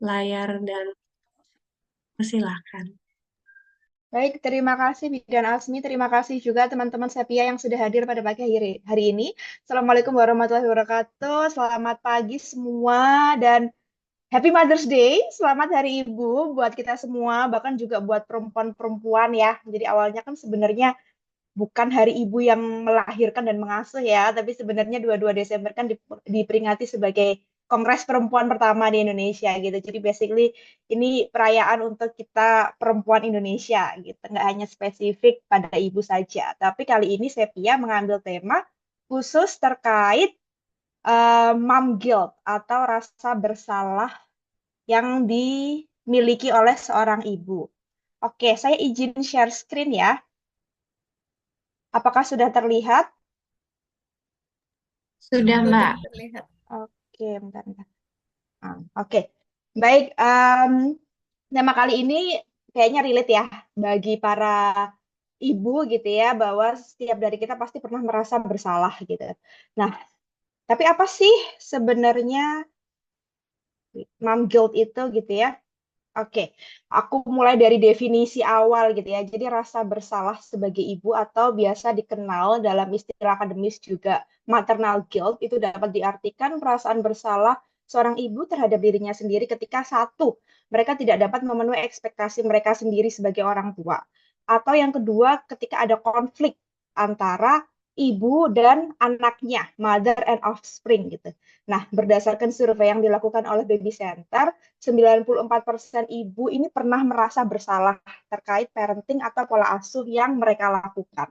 layar dan persilahkan. Baik, terima kasih Bidan Asmi. Terima kasih juga teman-teman Sepia yang sudah hadir pada pagi hari ini. Assalamualaikum warahmatullahi wabarakatuh. Selamat pagi semua dan Happy Mother's Day. Selamat Hari Ibu buat kita semua, bahkan juga buat perempuan-perempuan ya. Jadi awalnya kan sebenarnya bukan Hari Ibu yang melahirkan dan mengasuh ya, tapi sebenarnya 22 Desember kan diperingati sebagai Kongres Perempuan pertama di Indonesia gitu. Jadi basically ini perayaan untuk kita perempuan Indonesia gitu, nggak hanya spesifik pada ibu saja. Tapi kali ini Sepia mengambil tema khusus terkait mom guilt atau rasa bersalah yang dimiliki oleh seorang ibu. Oke, saya izin share screen ya. Apakah sudah terlihat? Sudah, Sudah Mbak. terlihat. Oke, bentar, bentar. Oke, baik. Tema kali ini kayaknya relate ya bagi para ibu gitu ya, bahwa setiap dari kita pasti pernah merasa bersalah gitu. Nah, tapi apa sih sebenarnya mom guilt itu gitu ya? Oke, aku mulai dari definisi awal gitu ya. Jadi rasa bersalah sebagai ibu atau biasa dikenal dalam istilah akademis juga maternal guilt itu dapat diartikan perasaan bersalah seorang ibu terhadap dirinya sendiri ketika satu, mereka tidak dapat memenuhi ekspektasi mereka sendiri sebagai orang tua. Atau yang kedua, ketika ada konflik antara ibu dan anaknya, mother and offspring gitu. Nah, berdasarkan survei yang dilakukan oleh Baby Center, 94% ibu ini pernah merasa bersalah terkait parenting atau pola asuh yang mereka lakukan.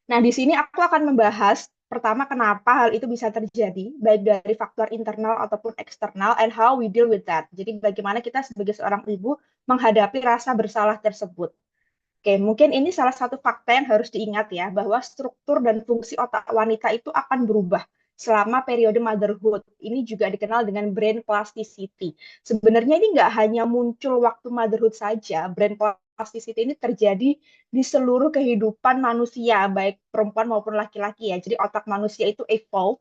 Nah, di sini aku akan membahas pertama kenapa hal itu bisa terjadi, baik dari faktor internal ataupun eksternal, and how we deal with that. Jadi bagaimana kita sebagai seorang ibu menghadapi rasa bersalah tersebut. Oke, mungkin ini salah satu fakta yang harus diingat ya, bahwa struktur dan fungsi otak wanita itu akan berubah selama periode motherhood. Ini juga dikenal dengan brain plasticity. Sebenarnya ini nggak hanya muncul waktu motherhood saja, brain plasticity ini terjadi di seluruh kehidupan manusia, baik perempuan maupun laki-laki ya. Jadi otak manusia itu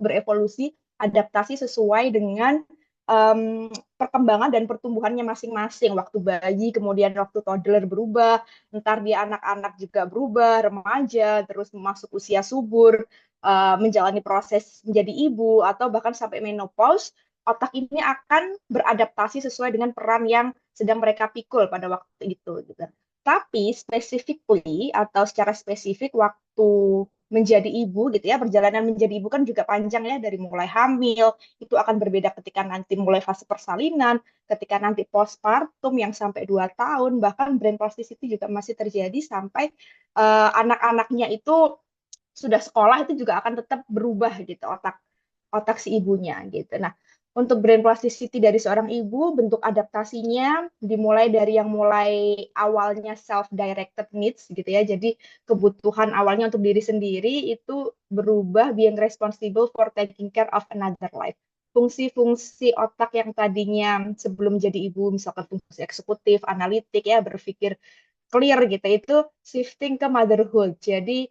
berevolusi, adaptasi sesuai dengan um, perkembangan dan pertumbuhannya masing-masing. Waktu bayi, kemudian waktu toddler berubah, ntar dia anak-anak juga berubah, remaja, terus masuk usia subur, menjalani proses menjadi ibu, atau bahkan sampai menopause, otak ini akan beradaptasi sesuai dengan peran yang sedang mereka pikul pada waktu itu. Gitu. Tapi specifically atau secara spesifik waktu menjadi ibu gitu ya, perjalanan menjadi ibu kan juga panjang ya, dari mulai hamil, itu akan berbeda ketika nanti mulai fase persalinan, ketika nanti postpartum yang sampai 2 tahun, bahkan brain plasticity juga masih terjadi sampai anak-anaknya itu sudah sekolah, itu juga akan tetap berubah gitu otak otak si ibunya gitu. Nah, untuk brain plasticity dari seorang ibu, bentuk adaptasinya dimulai dari yang mulai awalnya self-directed needs gitu ya. Jadi kebutuhan awalnya untuk diri sendiri itu berubah being responsible for taking care of another life. Fungsi-fungsi otak yang tadinya sebelum jadi ibu, misalkan fungsi eksekutif, analitik ya, berpikir clear gitu, itu shifting ke motherhood. Jadi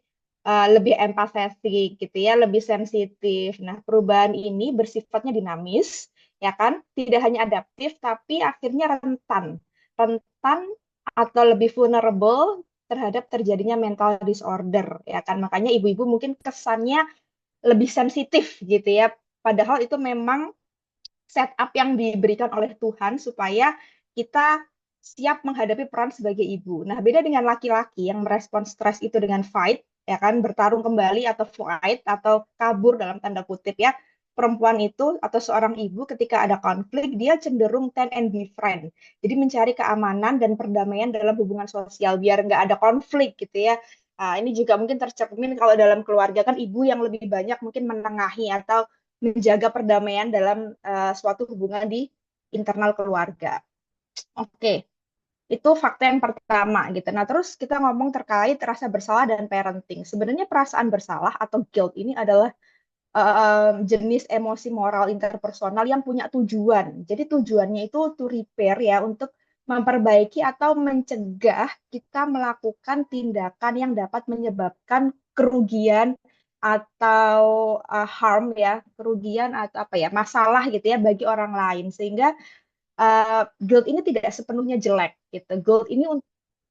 lebih empathetik gitu ya, lebih sensitif. Nah, perubahan ini bersifatnya dinamis, ya kan? Tidak hanya adaptif, tapi akhirnya rentan atau lebih vulnerable terhadap terjadinya mental disorder, ya kan? Makanya ibu-ibu mungkin kesannya lebih sensitif gitu ya. Padahal itu memang setup yang diberikan oleh Tuhan supaya kita siap menghadapi peran sebagai ibu. Nah, beda dengan laki-laki yang merespon stres itu dengan fight, ya kan, bertarung kembali atau flight atau kabur dalam tanda kutip ya. Perempuan itu atau seorang ibu ketika ada konflik, dia cenderung tend and befriend. Jadi mencari keamanan dan perdamaian dalam hubungan sosial biar nggak ada konflik gitu ya. Nah, ini juga mungkin tercermin kalau dalam keluarga kan ibu yang lebih banyak mungkin menengahi atau menjaga perdamaian dalam suatu hubungan di internal keluarga. Oke, itu fakta yang pertama gitu. Nah, terus kita ngomong terkait rasa bersalah dan parenting. Sebenarnya perasaan bersalah atau guilt ini adalah jenis emosi moral interpersonal yang punya tujuan. Jadi tujuannya itu to repair ya, untuk memperbaiki atau mencegah kita melakukan tindakan yang dapat menyebabkan kerugian atau harm ya, kerugian atau apa ya, masalah gitu ya bagi orang lain. Sehingga guilt ini tidak sepenuhnya jelek gitu. Guilt ini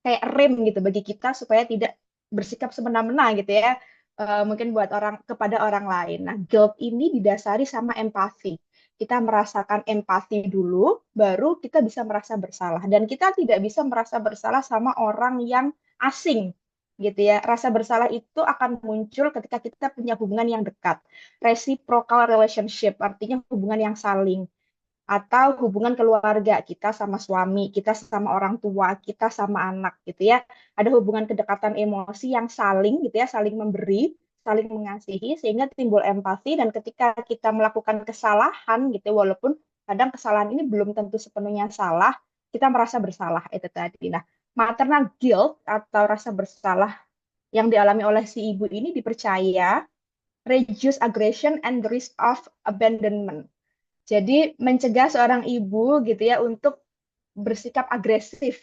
kayak rem gitu bagi kita supaya tidak bersikap semena-mena gitu ya. Mungkin buat kepada orang lain. Nah, guilt ini didasari sama empati. Kita merasakan empati dulu, baru kita bisa merasa bersalah. Dan kita tidak bisa merasa bersalah sama orang yang asing gitu ya. Rasa bersalah itu akan muncul ketika kita punya hubungan yang dekat. Reciprocal relationship, artinya hubungan yang saling atau hubungan keluarga kita sama suami, kita sama orang tua, kita sama anak gitu ya. Ada hubungan kedekatan emosi yang saling gitu ya, saling memberi, saling mengasihi sehingga timbul empati dan ketika kita melakukan kesalahan gitu walaupun kadang kesalahan ini belum tentu sepenuhnya salah, kita merasa bersalah itu tadi. Nah, maternal guilt atau rasa bersalah yang dialami oleh si ibu ini dipercaya reduce aggression and the risk of abandonment. Jadi mencegah seorang ibu gitu ya untuk bersikap agresif,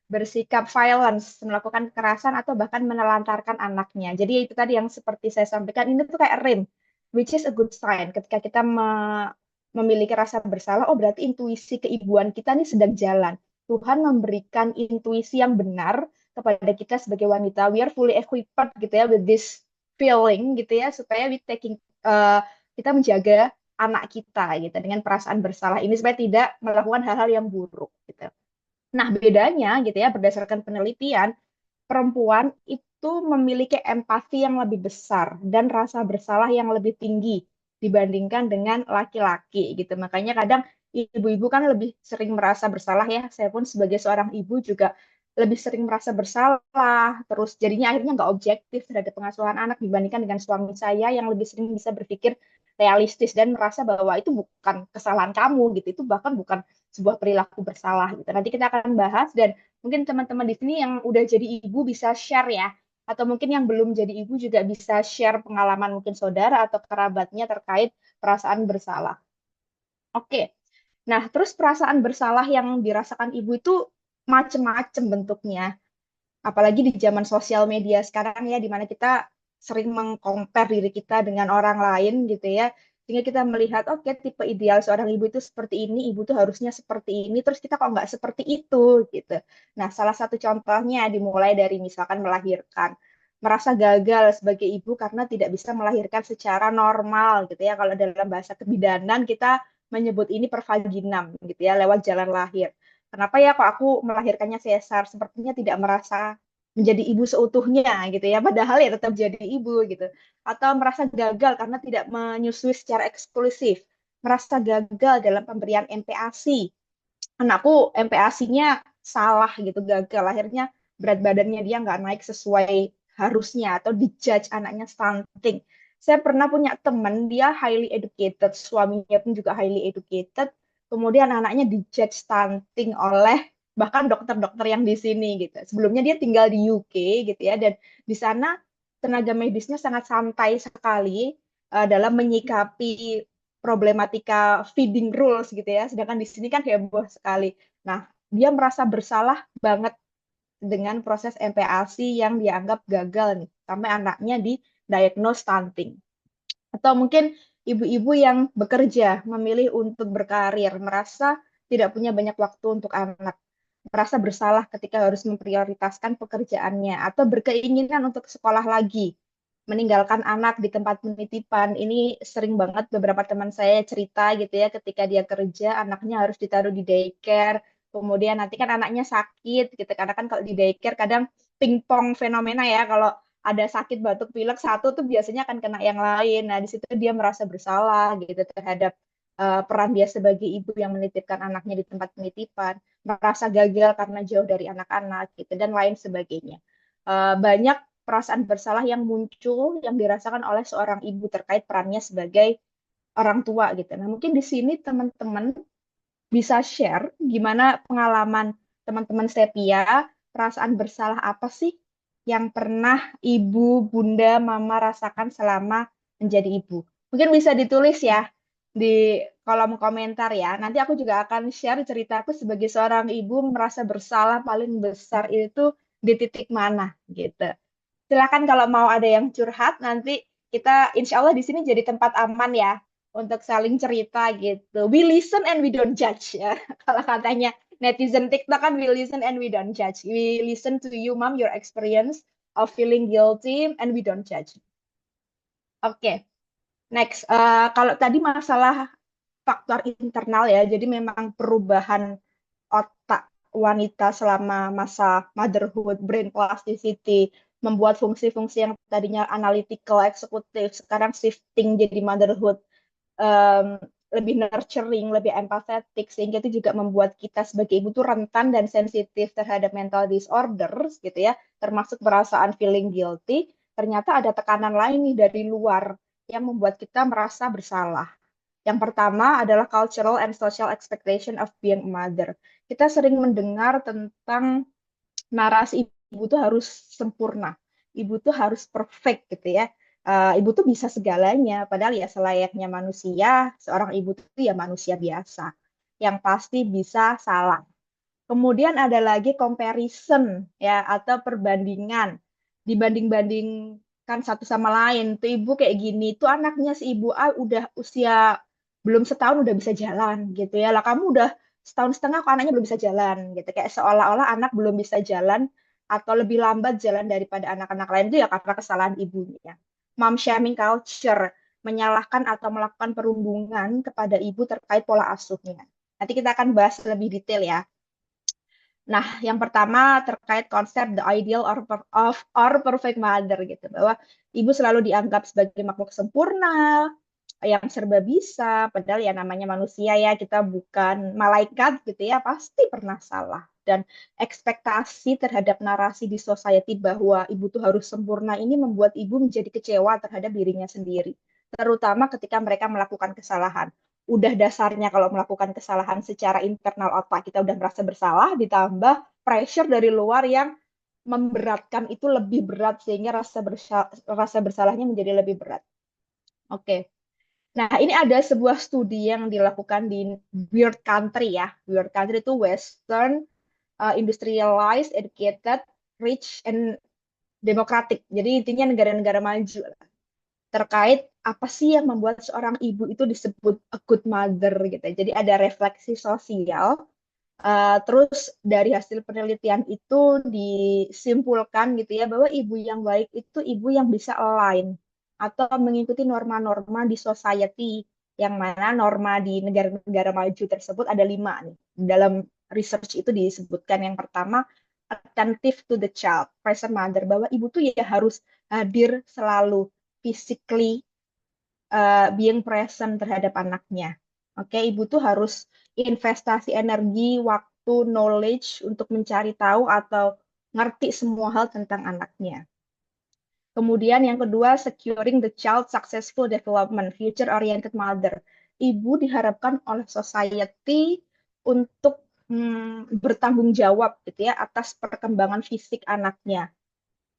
bersikap violence, melakukan kekerasan atau bahkan menelantarkan anaknya. Jadi itu tadi yang seperti saya sampaikan ini tuh kayak rem, which is a good sign ketika kita memiliki rasa bersalah. Oh berarti intuisi keibuan kita nih sedang jalan. Tuhan memberikan intuisi yang benar kepada kita sebagai wanita. We are fully equipped gitu ya with this feeling gitu ya supaya kita menjaga anak kita gitu dengan perasaan bersalah ini supaya tidak melakukan hal-hal yang buruk gitu. Nah, bedanya gitu ya berdasarkan penelitian, perempuan itu memiliki empati yang lebih besar dan rasa bersalah yang lebih tinggi dibandingkan dengan laki-laki gitu. Makanya kadang ibu-ibu kan lebih sering merasa bersalah ya. Saya pun sebagai seorang ibu juga lebih sering merasa bersalah, terus jadinya akhirnya nggak objektif terhadap pengasuhan anak dibandingkan dengan suami saya yang lebih sering bisa berpikir realistis dan merasa bahwa itu bukan kesalahan kamu gitu, itu bahkan bukan sebuah perilaku bersalah gitu. Nanti kita akan bahas dan mungkin teman-teman di sini yang udah jadi ibu bisa share ya, atau mungkin yang belum jadi ibu juga bisa share pengalaman mungkin saudara atau kerabatnya terkait perasaan bersalah. Oke, nah terus perasaan bersalah yang dirasakan ibu itu macem-macem bentuknya. Apalagi di zaman sosial media sekarang ya, di mana kita sering mengcompare diri kita dengan orang lain gitu ya. Sehingga kita melihat, oke, tipe ideal seorang ibu itu seperti ini, ibu tuh harusnya seperti ini, terus kita kok nggak seperti itu gitu. Nah, salah satu contohnya dimulai dari misalkan melahirkan. Merasa gagal sebagai ibu karena tidak bisa melahirkan secara normal gitu ya. Kalau dalam bahasa kebidanan kita menyebut ini pervaginam gitu ya, lewat jalan lahir. Kenapa ya kok aku melahirkannya sesar? Sepertinya tidak merasa menjadi ibu seutuhnya gitu ya, padahal ya tetap jadi ibu gitu. Atau merasa gagal karena tidak menyusui secara eksklusif, merasa gagal dalam pemberian MPASI. Anakku MPASI-nya salah gitu, gagal. Akhirnya berat badannya dia nggak naik sesuai harusnya atau dijudge anaknya stunting. Saya pernah punya teman, dia highly educated, suaminya pun juga highly educated, kemudian anaknya dijudge stunting oleh bahkan dokter-dokter yang di sini gitu. Sebelumnya dia tinggal di UK gitu ya, dan di sana tenaga medisnya sangat santai sekali dalam menyikapi problematika feeding rules gitu ya. Sedangkan di sini kan heboh sekali. Nah, dia merasa bersalah banget dengan proses MPASI yang dianggap gagal nih, sampai anaknya di diagnose stunting. Atau mungkin ibu-ibu yang bekerja, memilih untuk berkarir, merasa tidak punya banyak waktu untuk anak, merasa bersalah ketika harus memprioritaskan pekerjaannya, atau berkeinginan untuk sekolah lagi, meninggalkan anak di tempat penitipan. Ini sering banget beberapa teman saya cerita gitu ya, ketika dia kerja, anaknya harus ditaruh di daycare, kemudian nanti kan anaknya sakit gitu, karena kan kalau di daycare kadang pingpong fenomena ya, kalau ada sakit batuk pilek satu tuh biasanya akan kena yang lain. Nah, di situ dia merasa bersalah gitu terhadap peran dia sebagai ibu yang menitipkan anaknya di tempat penitipan, merasa gagal karena jauh dari anak-anak gitu dan lain sebagainya. Banyak perasaan bersalah yang muncul yang dirasakan oleh seorang ibu terkait perannya sebagai orang tua gitu. Nah, mungkin di sini teman-teman bisa share gimana pengalaman teman-teman Sepia, perasaan bersalah apa sih yang pernah ibu, bunda, mama rasakan selama menjadi ibu. Mungkin bisa ditulis ya di kolom komentar ya. Nanti aku juga akan share ceritaku sebagai seorang ibu merasa bersalah paling besar itu di titik mana gitu. Silakan kalau mau ada yang curhat nanti kita insya Allah di sini jadi tempat aman ya. untuk saling cerita gitu. We listen and we don't judge ya. Kalau katanya netizen TikTok kan we listen and we don't judge. We listen to you, mom, your experience of feeling guilty and we don't judge. Oke, next. Kalau tadi masalah faktor internal ya, jadi memang perubahan otak wanita selama masa motherhood, brain plasticity, membuat fungsi-fungsi yang tadinya analytical, eksekutif, sekarang shifting jadi motherhood, um, lebih nurturing, lebih empathetic, sehingga itu juga membuat kita sebagai ibu tuh rentan dan sensitif terhadap mental disorders gitu ya, termasuk perasaan feeling guilty. Ternyata ada tekanan lain nih dari luar yang membuat kita merasa bersalah. Yang pertama adalah cultural and social expectation of being a mother. Kita sering mendengar tentang narasi ibu tuh harus sempurna, ibu tuh harus perfect gitu ya. Ibu tuh bisa segalanya, padahal ya selayaknya manusia, seorang ibu tuh ya manusia biasa, yang pasti bisa salah. Kemudian ada lagi comparison ya atau perbandingan, dibanding-bandingkan satu sama lain. Tuh ibu kayak gini, tuh anaknya si ibu A udah usia belum setahun udah bisa jalan gitu ya. Lah kamu udah setahun setengah kok anaknya belum bisa jalan gitu. Kayak seolah-olah anak belum bisa jalan atau lebih lambat jalan daripada anak-anak lain itu ya karena kesalahan ibunya. Mom shaming culture, menyalahkan atau melakukan perundungan kepada ibu terkait pola asuhnya. Nanti kita akan bahas lebih detail ya. Nah, yang pertama terkait konsep the ideal or perfect mother gitu, bahwa ibu selalu dianggap sebagai makhluk sempurna, yang serba bisa, padahal ya namanya manusia ya, kita bukan malaikat gitu ya, pasti pernah salah. Dan ekspektasi terhadap narasi di society bahwa ibu tuh harus sempurna ini membuat ibu menjadi kecewa terhadap dirinya sendiri, terutama ketika mereka melakukan kesalahan. Udah dasarnya kalau melakukan kesalahan secara internal otak kita udah merasa bersalah, ditambah pressure dari luar yang memberatkan itu lebih berat sehingga rasa bersalahnya menjadi lebih berat. Oke. Nah, ini ada sebuah studi yang dilakukan di Weird Country ya. Weird Country itu Western, industrialized, educated, rich, and democratic. Jadi intinya negara-negara maju terkait apa sih yang membuat seorang ibu itu disebut a good mother gitu. Jadi ada refleksi sosial. Terus dari hasil penelitian itu disimpulkan gitu ya bahwa ibu yang baik itu ibu yang bisa align atau mengikuti norma-norma di society, yang mana norma di negara-negara maju tersebut ada 5 nih. Dalam research itu disebutkan yang pertama attentive to the child, present mother, bahwa ibu tuh ya harus hadir selalu physically, being present terhadap anaknya. Oke, ibu tuh harus investasi energi, waktu, knowledge untuk mencari tahu atau ngerti semua hal tentang anaknya. Kemudian yang kedua, securing the child successful development, future-oriented mother. Ibu diharapkan oleh society untuk bertanggung jawab gitu ya atas perkembangan fisik anaknya.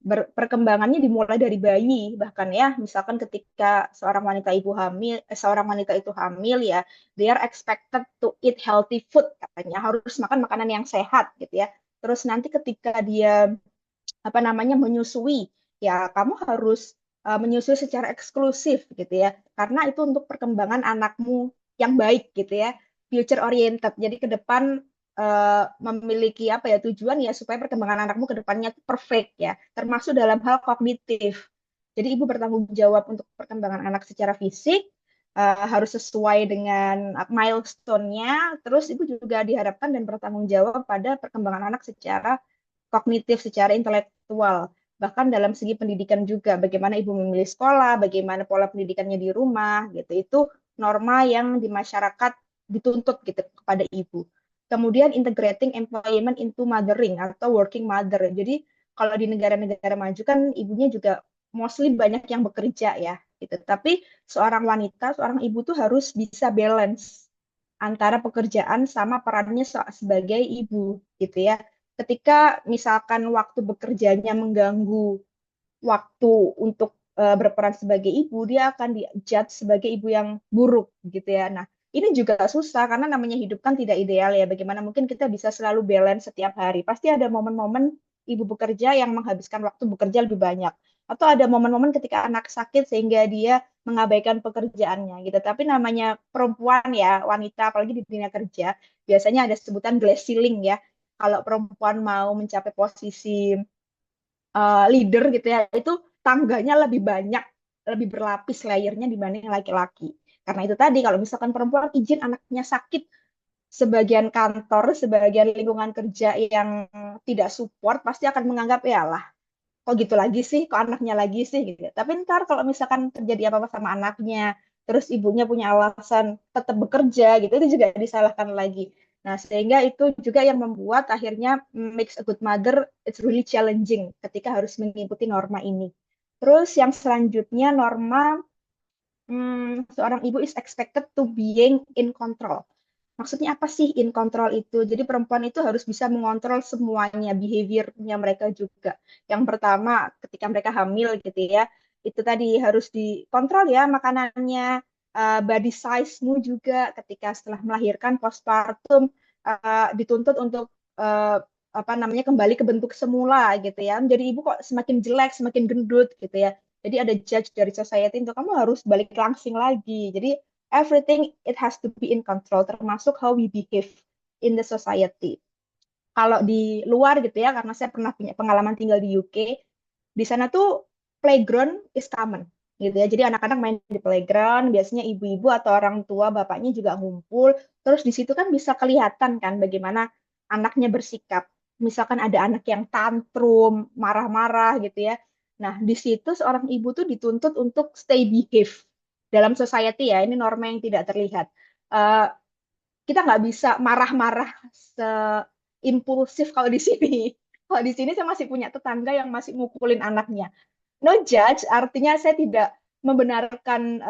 Perkembangannya dimulai dari bayi, bahkan ya misalkan ketika seorang wanita itu hamil ya, they are expected to eat healthy food, katanya harus makan makanan yang sehat gitu ya. Terus nanti ketika dia apa namanya menyusui, ya kamu harus menyusui secara eksklusif gitu ya, karena itu untuk perkembangan anakmu yang baik gitu ya, future oriented. Jadi ke depan memiliki apa ya tujuan ya supaya perkembangan anakmu ke depannya perfect ya, termasuk dalam hal kognitif. Jadi ibu bertanggung jawab untuk perkembangan anak secara fisik, harus sesuai dengan milestone-nya. Terus ibu juga diharapkan dan bertanggung jawab pada perkembangan anak secara kognitif, secara intelektual, bahkan dalam segi pendidikan juga, bagaimana ibu memilih sekolah, bagaimana pola pendidikannya di rumah, gitu. Itu norma yang di masyarakat dituntut gitu kepada ibu. Kemudian integrating employment into mothering atau working mother. Jadi kalau di negara-negara maju kan ibunya juga mostly banyak yang bekerja ya, gitu. Tapi seorang wanita, seorang ibu tuh harus bisa balance antara pekerjaan sama perannya sebagai ibu, gitu ya. Ketika misalkan waktu bekerjanya mengganggu waktu untuk berperan sebagai ibu, dia akan dijudge sebagai ibu yang buruk gitu ya. Nah, ini juga susah karena namanya hidup kan tidak ideal ya. Bagaimana mungkin kita bisa selalu balance setiap hari? Pasti ada momen-momen ibu bekerja yang menghabiskan waktu bekerja lebih banyak. atau ada momen-momen ketika anak sakit sehingga dia mengabaikan pekerjaannya gitu. Tapi namanya perempuan ya, wanita apalagi di dunia kerja, biasanya ada sebutan glass ceiling ya. Kalau perempuan mau mencapai posisi leader gitu ya, itu tangganya lebih banyak, lebih berlapis layernya dibanding laki-laki. Karena itu tadi, kalau misalkan perempuan izin anaknya sakit, sebagian kantor, sebagian lingkungan kerja yang tidak support pasti akan menganggap ya lah, kok gitu lagi sih, kok anaknya lagi sih gitu. Tapi ntar kalau misalkan terjadi apa-apa sama anaknya, terus ibunya punya alasan tetap bekerja gitu, itu juga disalahkan lagi. Nah, sehingga itu juga yang membuat akhirnya makes a good mother it's really challenging ketika harus mengikuti norma ini. Terus yang selanjutnya norma seorang ibu is expected to being in control. Maksudnya apa sih in control itu? Jadi perempuan itu harus bisa mengontrol semuanya, behaviornya mereka juga. Yang pertama, ketika mereka hamil gitu ya, itu tadi harus dikontrol ya makanannya, body size-mu juga ketika setelah melahirkan postpartum dituntut untuk uh, apa namanya kembali ke bentuk semula gitu ya. Jadi ibu kok semakin jelek, semakin gendut gitu ya. Jadi ada judge dari society untuk kamu harus balik langsing lagi. Jadi everything it has to be in control, termasuk how we behave in the society. Kalau di luar gitu ya, karena saya pernah punya pengalaman tinggal di UK, di sana tuh playground is common gitu ya. Jadi anak-anak main di playground, biasanya ibu-ibu atau orang tua bapaknya juga ngumpul. Terus di situ kan bisa kelihatan kan bagaimana anaknya bersikap. Misalkan ada anak yang tantrum, marah-marah gitu ya. Nah, di situ seorang ibu tuh dituntut untuk stay behave dalam society ya. Ini norma yang tidak terlihat. Eh, kita nggak bisa marah-marah seimpulsif kalau di sini. Kalau di sini saya masih punya tetangga yang masih mukulin anaknya. No judge, artinya saya tidak membenarkan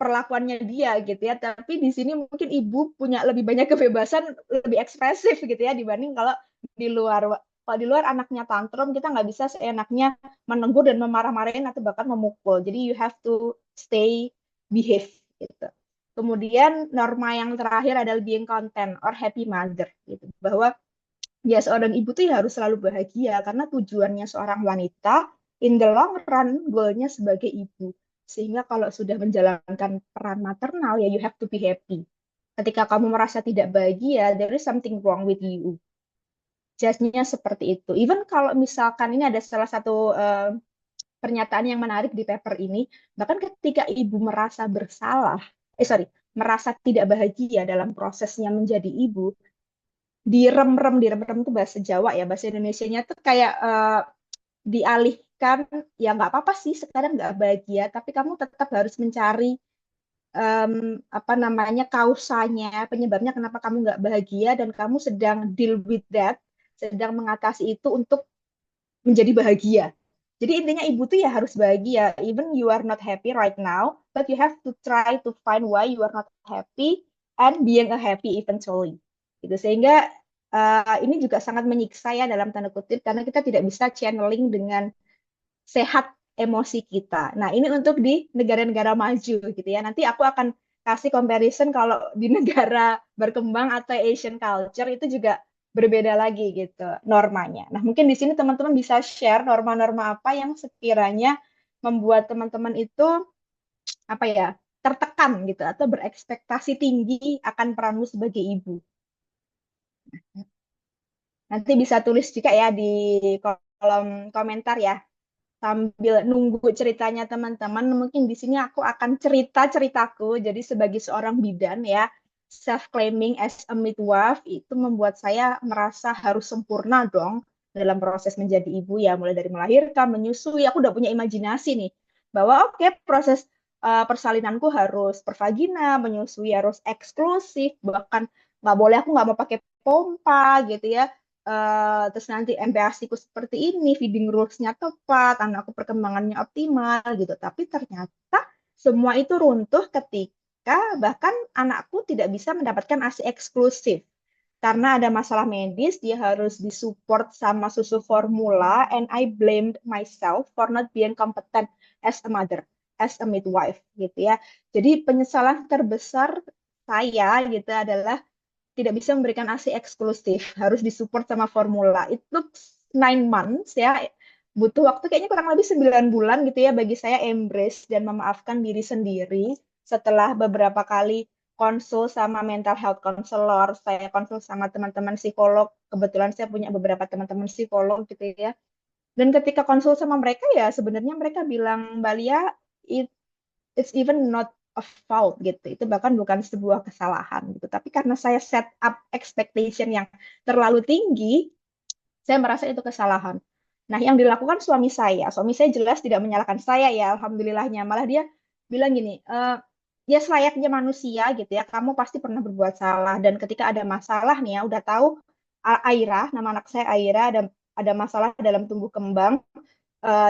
perlakuannya dia gitu ya. Tapi di sini mungkin ibu punya lebih banyak kebebasan, lebih ekspresif gitu ya dibanding kalau di luar. Kalau di luar anaknya tantrum, kita nggak bisa seenaknya menegur dan memarah-marahin atau bahkan memukul. Jadi you have to stay behave gitu. Kemudian norma yang terakhir adalah being content or happy mother gitu. Bahwa ya seorang ibu tuh ya harus selalu bahagia karena tujuannya seorang wanita in the long run goalnya sebagai ibu. Sehingga kalau sudah menjalankan peran maternal ya you have to be happy. Ketika kamu merasa tidak bahagia, there is something wrong with you. Judge-nya seperti itu. Even kalau misalkan ini ada salah satu pernyataan yang menarik di paper ini, bahkan ketika ibu merasa bersalah, merasa tidak bahagia dalam prosesnya menjadi ibu, direm-rem itu bahasa Jawa ya, bahasa Indonesianya tuh kayak dialihkan, ya nggak apa-apa sih sekarang nggak bahagia, tapi kamu tetap harus mencari apa namanya kausanya, penyebabnya kenapa kamu nggak bahagia dan kamu sedang deal with that, sedang mengatasi itu untuk menjadi bahagia. Jadi intinya ibu tuh ya harus bahagia, even you are not happy right now, but you have to try to find why you are not happy and being a happy eventually. Gitu. Sehingga ini juga sangat menyiksa ya dalam tanda kutip karena kita tidak bisa channeling dengan sehat emosi kita. Nah, ini untuk di negara-negara maju gitu ya. Nanti aku akan kasih comparison kalau di negara berkembang atau Asian culture itu juga berbeda lagi gitu normanya. Nah, mungkin di sini teman-teman bisa share norma-norma apa yang sekiranya membuat teman-teman itu apa ya, tertekan gitu atau berekspektasi tinggi akan peranmu sebagai ibu. Nanti bisa tulis juga ya di kolom komentar ya sambil nunggu ceritanya teman-teman, mungkin di sini aku akan ceritaku. Jadi sebagai seorang bidan ya, self-claiming as a midwife itu membuat saya merasa harus sempurna dong dalam proses menjadi ibu ya, mulai dari melahirkan, menyusui, aku udah punya imajinasi nih bahwa oke, proses persalinanku harus pervagina, menyusui harus eksklusif, bahkan aku nggak mau pakai pompa gitu ya. Terus nanti MPASI-ku seperti ini, feeding rules-nya tepat, anakku perkembangannya optimal gitu. Tapi ternyata semua itu runtuh ketika bahkan anakku tidak bisa mendapatkan ASI eksklusif. Karena ada masalah medis, dia harus disupport sama susu formula, and I blamed myself for not being competent as a mother, as a midwife gitu ya. Jadi penyesalan terbesar saya gitu adalah tidak bisa memberikan ASI eksklusif, harus disupport sama formula. It took 9 months ya, butuh waktu kayaknya kurang lebih 9 bulan gitu ya bagi saya embrace dan memaafkan diri sendiri setelah beberapa kali konsul sama mental health counselor, saya konsul sama teman-teman psikolog, kebetulan saya punya beberapa teman-teman psikolog gitu ya. Dan ketika konsul sama mereka ya sebenarnya mereka bilang, Mbak Lia, it, it's even not a fault gitu. Itu bahkan bukan sebuah kesalahan gitu. Tapi karena saya set up expectation yang terlalu tinggi, saya merasa itu kesalahan. Nah, yang dilakukan suami saya jelas tidak menyalahkan saya ya, alhamdulillahnya. Malah dia bilang gini, ya selayaknya manusia gitu ya, kamu pasti pernah berbuat salah. Dan ketika ada masalah nih ya, udah tahu Aira, nama anak saya Aira, ada masalah dalam tumbuh kembang,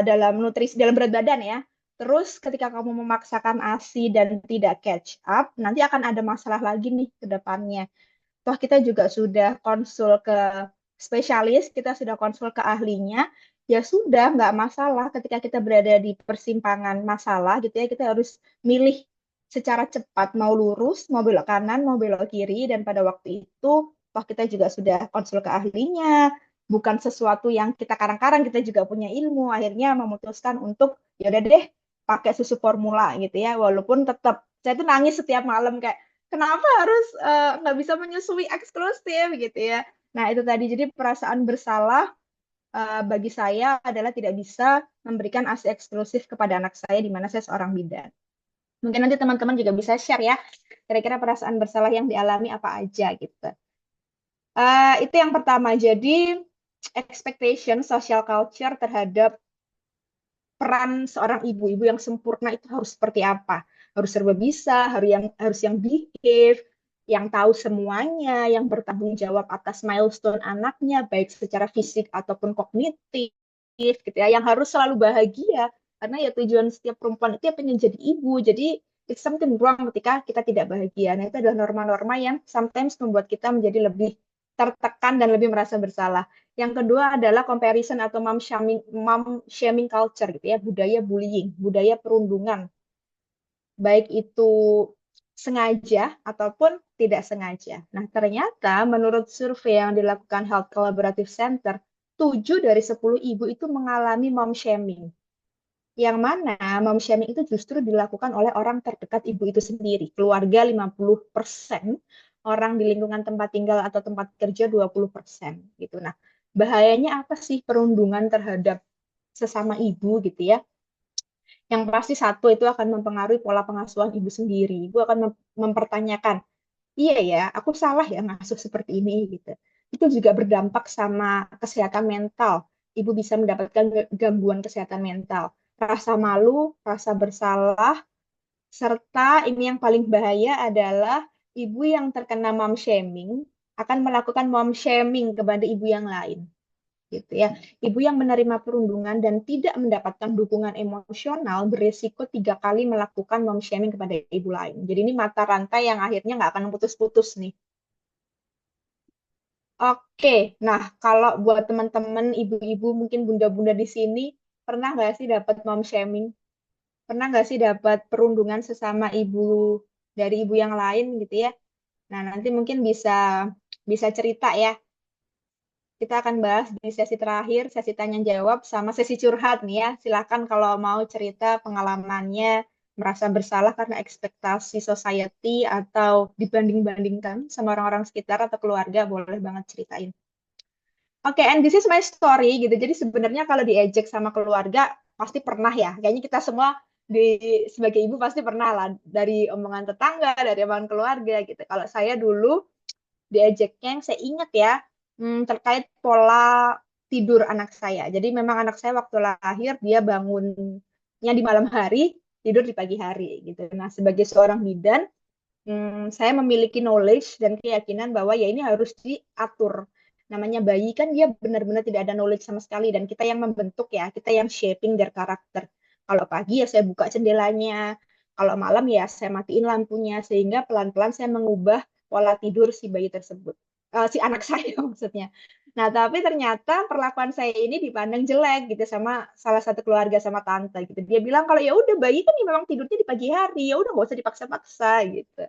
dalam nutrisi, dalam berat badan ya. Terus ketika kamu memaksakan ASI dan tidak catch up, nanti akan ada masalah lagi nih ke depannya. Toh kita juga sudah konsul ke spesialis, kita sudah konsul ke ahlinya, ya sudah nggak masalah ketika kita berada di persimpangan masalah gitu ya, kita harus milih secara cepat mau lurus, mau belok kanan, mau belok kiri, dan pada waktu itu toh kita juga sudah konsul ke ahlinya, bukan sesuatu yang kita karang-karang, kita juga punya ilmu, akhirnya memutuskan untuk ya udah deh pakai susu formula gitu ya, walaupun tetap saya tuh nangis setiap malam kayak kenapa harus nggak bisa menyusui eksklusif gitu ya. Nah, itu tadi. Jadi perasaan bersalah bagi saya adalah tidak bisa memberikan ASI eksklusif kepada anak saya di mana saya seorang bidan. Mungkin nanti teman-teman juga bisa share ya, kira-kira perasaan bersalah yang dialami apa aja gitu. Itu yang pertama. Jadi expectation social culture terhadap peran seorang ibu-ibu yang sempurna itu harus seperti apa? Harus serba bisa, harus yang behave, yang tahu semuanya, yang bertanggung jawab atas milestone anaknya, baik secara fisik ataupun kognitif, gitu ya. Yang harus selalu bahagia, karena ya tujuan setiap perempuan itu ya pengen jadi ibu. Jadi it's something wrong ketika kita tidak bahagia. Nah, itu adalah norma-norma yang sometimes membuat kita menjadi lebih tertekan dan lebih merasa bersalah. Yang kedua adalah comparison atau mom shaming culture gitu ya, budaya bullying, budaya perundungan, baik itu sengaja ataupun tidak sengaja. Nah, ternyata menurut survei yang dilakukan Health Collaborative Center, 7 dari 10 ibu itu mengalami mom shaming. Yang mana mom shaming itu justru dilakukan oleh orang terdekat ibu itu sendiri. Keluarga 50%, orang di lingkungan tempat tinggal atau tempat kerja 20% gitu. Nah, bahayanya apa sih perundungan terhadap sesama ibu gitu ya? Yang pasti satu itu akan mempengaruhi pola pengasuhan ibu sendiri. Ibu akan mempertanyakan, iya ya, aku salah ya ngasuh seperti ini gitu. Itu juga berdampak sama kesehatan mental. Ibu bisa mendapatkan gangguan kesehatan mental, rasa malu, rasa bersalah, serta ini yang paling bahaya adalah ibu yang terkena mom shaming akan melakukan mom shaming kepada ibu yang lain gitu ya. Ibu yang menerima perundungan dan tidak mendapatkan dukungan emosional beresiko 3 kali melakukan mom shaming kepada ibu lain. Jadi ini mata rantai yang akhirnya nggak akan putus-putus nih. Oke, nah kalau buat teman-teman ibu-ibu mungkin bunda-bunda di sini pernah nggak sih dapat mom shaming? Pernah nggak sih dapat perundungan sesama ibu dari ibu yang lain gitu ya? Nah nanti mungkin bisa bisa cerita ya. Kita akan bahas di sesi terakhir, sesi tanya jawab sama sesi curhat nih ya. Silakan kalau mau cerita pengalamannya, merasa bersalah karena ekspektasi society atau dibanding-bandingkan sama orang-orang sekitar atau keluarga, boleh banget ceritain. Oke, and this is my story gitu. Jadi sebenarnya kalau diejek sama keluarga pasti pernah ya. Kayaknya kita semua di sebagai ibu pasti pernah lah dari omongan tetangga, dari omongan keluarga gitu. Kalau saya dulu diejeknya yang saya ingat ya, terkait pola tidur anak saya. Jadi memang anak saya waktu lahir dia bangunnya di malam hari, tidur di pagi hari gitu. Nah, sebagai seorang bidan, saya memiliki knowledge dan keyakinan bahwa ya ini harus diatur. Namanya bayi kan dia benar-benar tidak ada knowledge sama sekali dan kita yang membentuk ya, kita yang shaping their karakter. Kalau pagi ya saya buka jendelanya, kalau malam ya saya matiin lampunya sehingga pelan-pelan saya mengubah pola tidur si bayi tersebut. Si anak saya maksudnya. Nah, tapi ternyata perlakuan saya ini dipandang jelek gitu sama salah satu keluarga sama tante gitu. Dia bilang kalau ya udah bayi kan ya memang tidurnya di pagi hari, ya udah nggak usah dipaksa-paksa gitu.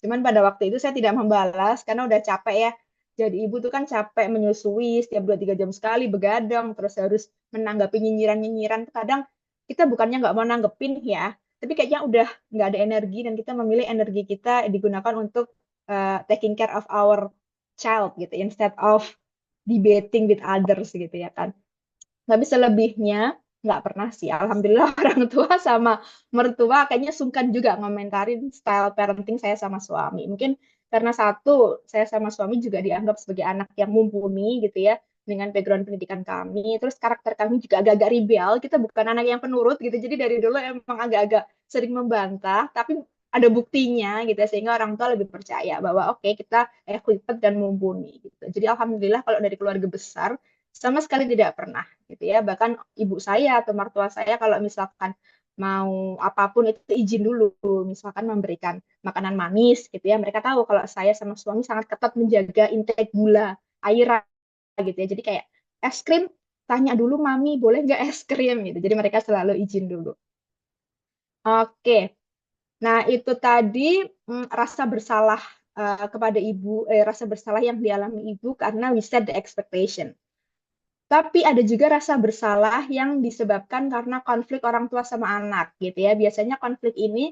Cuman pada waktu itu saya tidak membalas karena udah capek ya jadi ibu tuh kan capek menyusui setiap 2-3 jam sekali begadang, terus harus menanggapi nyinyiran-nyinyiran. Kadang kita bukannya nggak mau nanggepin ya, tapi kayaknya udah nggak ada energi dan kita memilih energi kita digunakan untuk taking care of our child gitu, instead of debating with others gitu ya kan. Tapi selebihnya nggak pernah sih. Alhamdulillah orang tua sama mertua kayaknya sungkan juga ngomentarin style parenting saya sama suami. Mungkin karena satu, saya sama suami juga dianggap sebagai anak yang mumpuni gitu ya, dengan background pendidikan kami. Terus karakter kami juga agak-agak rebel. Kita bukan anak yang penurut gitu. Jadi dari dulu emang agak-agak sering membantah, tapi ada buktinya gitu ya, sehingga orang tua lebih percaya bahwa oke, kita equipped dan mumpuni gitu. Jadi alhamdulillah kalau dari keluarga besar sama sekali tidak pernah gitu ya. Bahkan ibu saya atau mertua saya kalau misalkan mau apapun itu izin dulu, misalkan memberikan makanan manis gitu ya. Mereka tahu kalau saya sama suami sangat ketat menjaga intake gula, air gitu ya. Jadi kayak es krim, tanya dulu mami boleh nggak es krim gitu. Jadi mereka selalu izin dulu. Oke, nah itu tadi rasa bersalah kepada ibu, rasa bersalah yang dialami ibu karena we set the expectation. Tapi ada juga rasa bersalah yang disebabkan karena konflik orang tua sama anak gitu ya. Biasanya konflik ini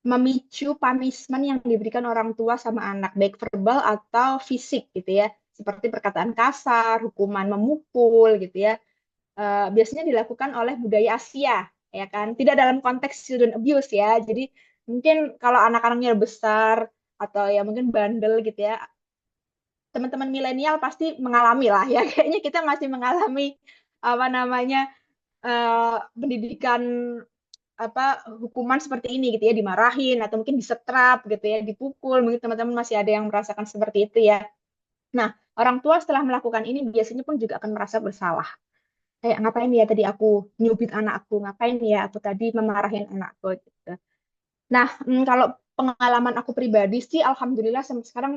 memicu punishment yang diberikan orang tua sama anak, baik verbal atau fisik gitu ya. Seperti perkataan kasar, hukuman memukul gitu ya. Biasanya dilakukan oleh budaya Asia, ya kan? Tidak dalam konteks student abuse ya. Jadi mungkin kalau anak-anaknya besar atau ya mungkin bandel gitu ya, teman-teman milenial pasti mengalami lah ya. Kayaknya kita masih mengalami apa namanya pendidikan hukuman seperti ini gitu ya, dimarahin atau mungkin disetrap gitu ya, dipukul. Mungkin teman-teman masih ada yang merasakan seperti itu ya. Nah, orang tua setelah melakukan ini biasanya pun juga akan merasa bersalah. Kayak ngapain ya tadi aku nyubit anakku, ngapain ya aku tadi memarahin anakku gitu. Nah, kalau pengalaman aku pribadi sih alhamdulillah sampai sekarang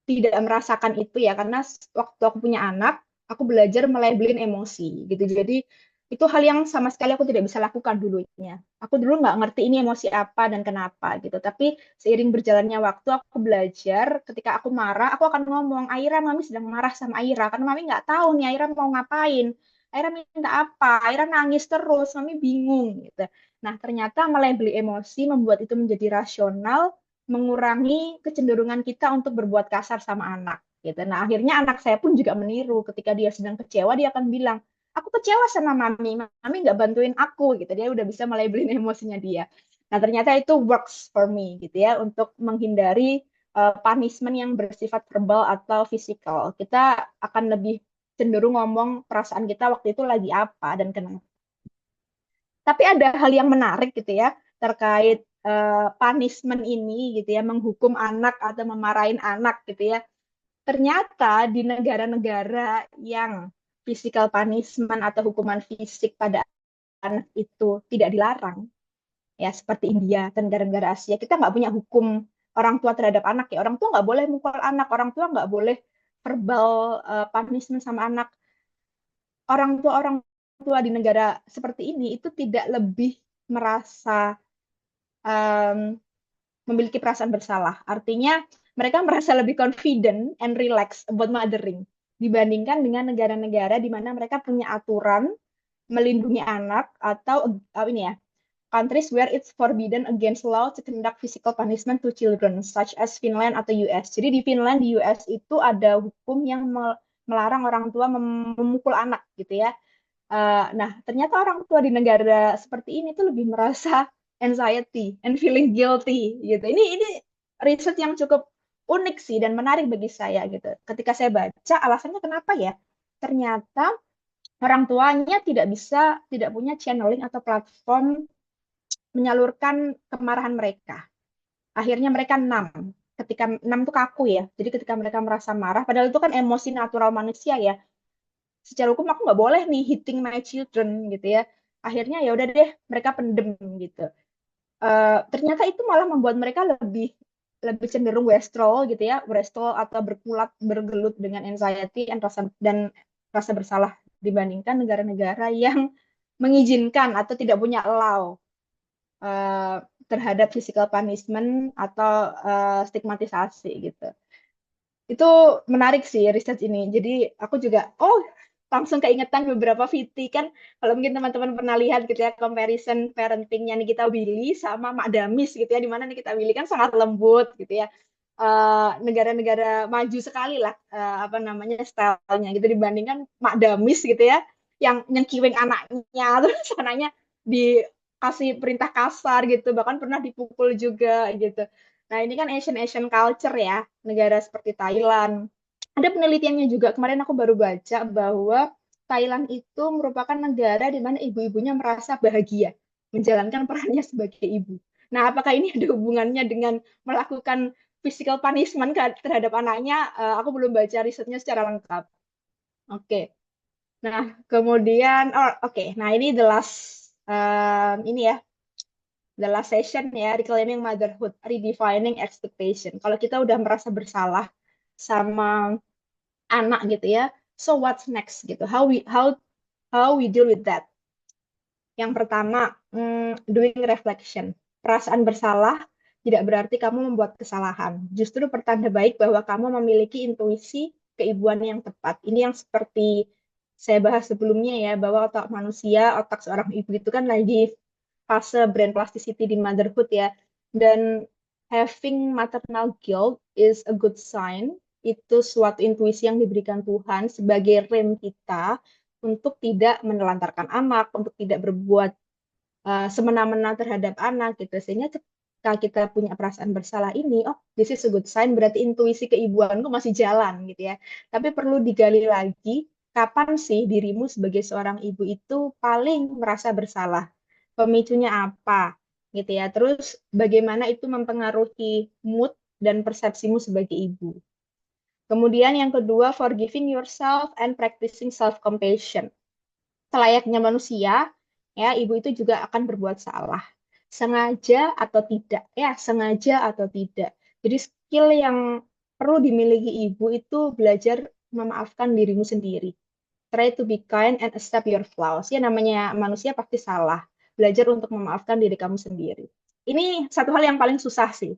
tidak merasakan itu ya karena waktu aku punya anak aku belajar melabelin emosi gitu jadi itu hal yang sama sekali aku tidak bisa lakukan dulunya aku dulu nggak ngerti ini emosi apa dan kenapa gitu tapi seiring berjalannya waktu aku belajar ketika aku marah aku akan ngomong Aira mami sedang marah sama Aira karena mami nggak tahu nih Aira mau ngapain Aira minta apa Aira nangis terus mami bingung gitu nah ternyata melabeli emosi membuat itu menjadi rasional mengurangi kecenderungan kita untuk berbuat kasar sama anak gitu. Nah, akhirnya anak saya pun juga meniru ketika dia sedang kecewa dia akan bilang, "Aku kecewa sama mami, mami nggak bantuin aku." gitu. Dia udah bisa melabelin emosinya dia. Nah, ternyata itu works for me gitu ya untuk menghindari punishment yang bersifat verbal atau physical. Kita akan lebih cenderung ngomong perasaan kita waktu itu lagi apa dan kenapa. Tapi ada hal yang menarik gitu ya terkait punishment ini gitu ya, menghukum anak atau memarahin anak gitu ya. Ternyata di negara-negara yang physical punishment atau hukuman fisik pada anak itu tidak dilarang, ya seperti India dan negara-negara Asia, kita nggak punya hukum orang tua terhadap anak ya. Orang tua nggak boleh mukul anak, orang tua nggak boleh verbal punishment sama anak. Orang tua di negara seperti ini itu tidak lebih merasa um, memiliki perasaan bersalah. Artinya mereka merasa lebih confident and relax about mothering dibandingkan dengan negara-negara di mana mereka punya aturan melindungi anak atau ini ya countries where it's forbidden against law to conduct physical punishment to children such as Finland atau US. Jadi di Finland di US itu ada hukum yang melarang orang tua memukul anak gitu ya. Nah, ternyata orang tua di negara seperti ini tuh lebih merasa anxiety and feeling guilty gitu. Ini riset yang cukup unik sih dan menarik bagi saya gitu. Ketika saya baca alasannya kenapa ya? Ternyata orang tuanya tidak punya channeling atau platform menyalurkan kemarahan mereka. Akhirnya mereka numb. Ketika numb itu kaku ya. Jadi ketika mereka merasa marah, padahal itu kan emosi natural manusia ya secara hukum aku nggak boleh nih hitting my children gitu ya akhirnya ya udah deh mereka pendem gitu. Ternyata itu malah membuat mereka lebih lebih cenderung withdrawal gitu ya withdrawal atau berkulat bergelut dengan anxiety dan rasa bersalah dibandingkan negara-negara yang mengizinkan atau tidak punya allow uh, terhadap physical punishment atau stigmatisasi gitu. Itu menarik sih research ini. Jadi aku juga, oh langsung keingetan beberapa VT kan. Kalau mungkin teman-teman pernah lihat gitu ya, comparison parentingnya Nikita Willy sama Mak Damis gitu ya, di mana Nikita Willy kan sangat lembut gitu ya. Negara-negara maju sekali lah apa namanya stylenya gitu dibandingkan Mak Damis gitu ya, yang nyengkiwing anaknya terus anaknya dikasih perintah kasar gitu, bahkan pernah dipukul juga gitu. Nah, ini kan Asian culture ya, negara seperti Thailand. Ada penelitiannya juga, kemarin aku baru baca bahwa Thailand itu merupakan negara di mana ibu-ibunya merasa bahagia menjalankan perannya sebagai ibu. Nah, apakah ini ada hubungannya dengan melakukan physical punishment terhadap anaknya? Aku belum baca risetnya secara lengkap. Oke. Nah, kemudian, oke. Nah, ini the last, ini ya, the last session ya, reclaiming motherhood, redefining expectation. Kalau kita udah merasa bersalah sama anak gitu ya, so what's next gitu? How we deal with that? Yang pertama, doing reflection. Perasaan bersalah tidak berarti kamu membuat kesalahan. Justru pertanda baik bahwa kamu memiliki intuisi keibuan yang tepat. Ini yang seperti saya bahas sebelumnya ya, bahwa otak manusia, otak seorang ibu itu kan lagi fase brain plasticity di motherhood ya. Dan having maternal guilt is a good sign. Itu suatu intuisi yang diberikan Tuhan sebagai rem kita untuk tidak menelantarkan anak, untuk tidak berbuat semena-mena terhadap anak gitu. Sehingga ketika kita punya perasaan bersalah ini, oh this is a good sign, berarti intuisi keibuanku masih jalan gitu ya. Tapi perlu digali lagi, kapan sih dirimu sebagai seorang ibu itu paling merasa bersalah? Pemicunya apa? Gitu ya. Terus bagaimana itu mempengaruhi mood dan persepsimu sebagai ibu. Kemudian yang kedua, forgiving yourself and practicing self-compassion. Selayaknya manusia, ya, ibu itu juga akan berbuat salah. Sengaja atau tidak, ya, sengaja atau tidak. Jadi skill yang perlu dimiliki ibu itu belajar memaafkan dirimu sendiri. Try to be kind and accept your flaws. Ya, namanya manusia pasti salah. Belajar untuk memaafkan diri kamu sendiri. Ini satu hal yang paling susah sih.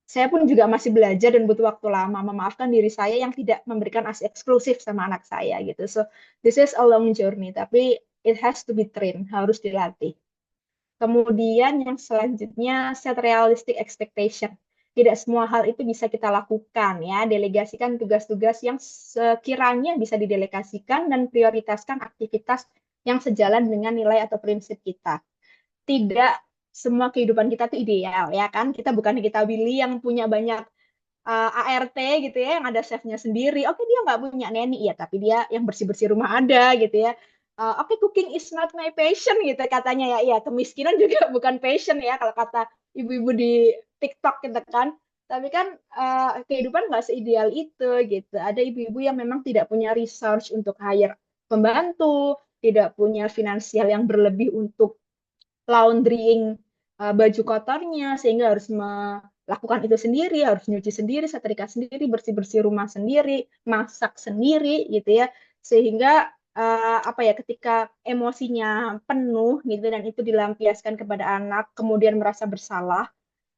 Saya pun juga masih belajar dan butuh waktu lama memaafkan diri saya yang tidak memberikan ASI eksklusif sama anak saya gitu. So this is a long journey, tapi it has to be trained, harus dilatih. Kemudian yang selanjutnya set realistic expectation. Tidak semua hal itu bisa kita lakukan ya. Delegasikan tugas-tugas yang sekiranya bisa didelegasikan dan prioritaskan aktivitas yang sejalan dengan nilai atau prinsip kita. Tidak semua kehidupan kita tuh ideal ya kan. Kita bukan kita Willy yang punya banyak ART gitu ya, yang ada chefnya sendiri. Oke, dia nggak punya neni ya, tapi dia yang bersih-bersih rumah ada gitu ya. Oke, cooking is not my passion gitu katanya ya. Iya, kemiskinan juga bukan passion ya kalau kata ibu-ibu di TikTok gitu kan. Tapi kan kehidupan nggak seideal itu gitu. Ada ibu-ibu yang memang tidak punya resource untuk hire pembantu, tidak punya finansial yang berlebih untuk laundrying baju kotornya sehingga harus melakukan itu sendiri, harus nyuci sendiri, setrika sendiri, bersih-bersih rumah sendiri, masak sendiri gitu ya. Sehingga apa ya ketika emosinya penuh gitu dan itu dilampiaskan kepada anak, kemudian merasa bersalah,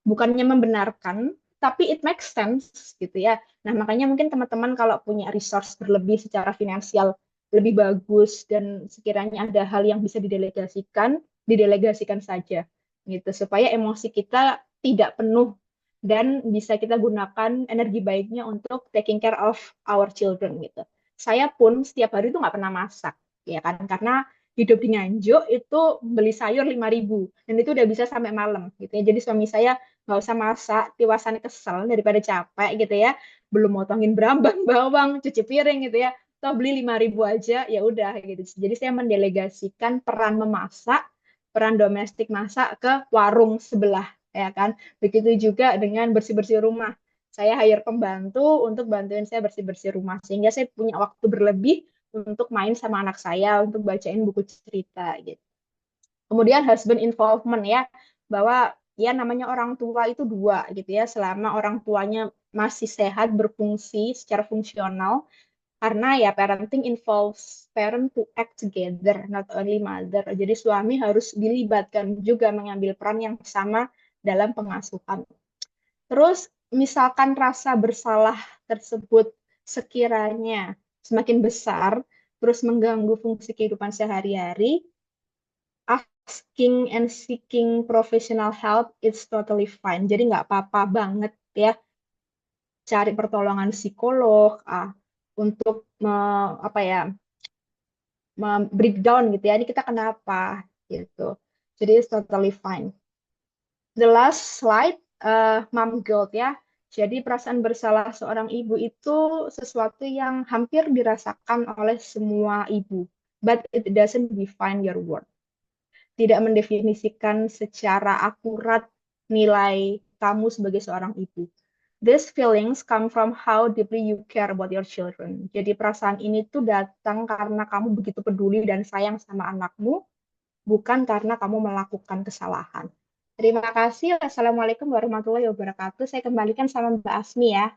bukannya membenarkan, tapi it makes sense gitu ya. Nah, makanya mungkin teman-teman kalau punya resource berlebih secara finansial lebih bagus dan sekiranya ada hal yang bisa didelegasikan, didelegasikan saja gitu supaya emosi kita tidak penuh dan bisa kita gunakan energi baiknya untuk taking care of our children gitu. Saya pun setiap hari itu nggak pernah masak ya kan karena hidup di Nganjuk itu beli sayur 5.000 dan itu udah bisa sampai malam gitu ya. Jadi suami saya nggak usah masak, tiwasannya kesel daripada capek gitu ya. Belum motongin berambang, bawang, cuci piring gitu ya. Toh beli 5.000 aja, ya udah gitu. Jadi saya mendelegasikan peran memasak, peran domestik masak ke warung sebelah, ya kan. Begitu juga dengan bersih-bersih rumah. Saya hire pembantu untuk bantuin saya bersih-bersih rumah. Sehingga saya punya waktu berlebih untuk main sama anak saya, untuk bacain buku cerita gitu. Kemudian husband involvement ya, bahwa ya namanya orang tua itu dua gitu ya, selama orang tuanya masih sehat, berfungsi secara fungsional, karena ya parenting involves parent to act together, not only mother. Jadi suami harus dilibatkan juga mengambil peran yang sama dalam pengasuhan. Terus misalkan rasa bersalah tersebut sekiranya semakin besar, terus mengganggu fungsi kehidupan sehari-hari, asking and seeking professional help it's totally fine. Jadi nggak apa-apa banget ya cari pertolongan psikolog untuk apa ya breakdown gitu ya. Ini kita kenapa gitu. Jadi it's totally fine. The last slide, mom guilt ya. Jadi perasaan bersalah seorang ibu itu sesuatu yang hampir dirasakan oleh semua ibu. But it doesn't define your worth. Tidak mendefinisikan secara akurat nilai kamu sebagai seorang ibu. These feelings come from how deeply you care about your children. Jadi perasaan ini tuh datang karena kamu begitu peduli dan sayang sama anakmu, bukan karena kamu melakukan kesalahan. Terima kasih. Wassalamualaikum warahmatullahi wabarakatuh. Saya kembalikan sama Mbak Asmi ya.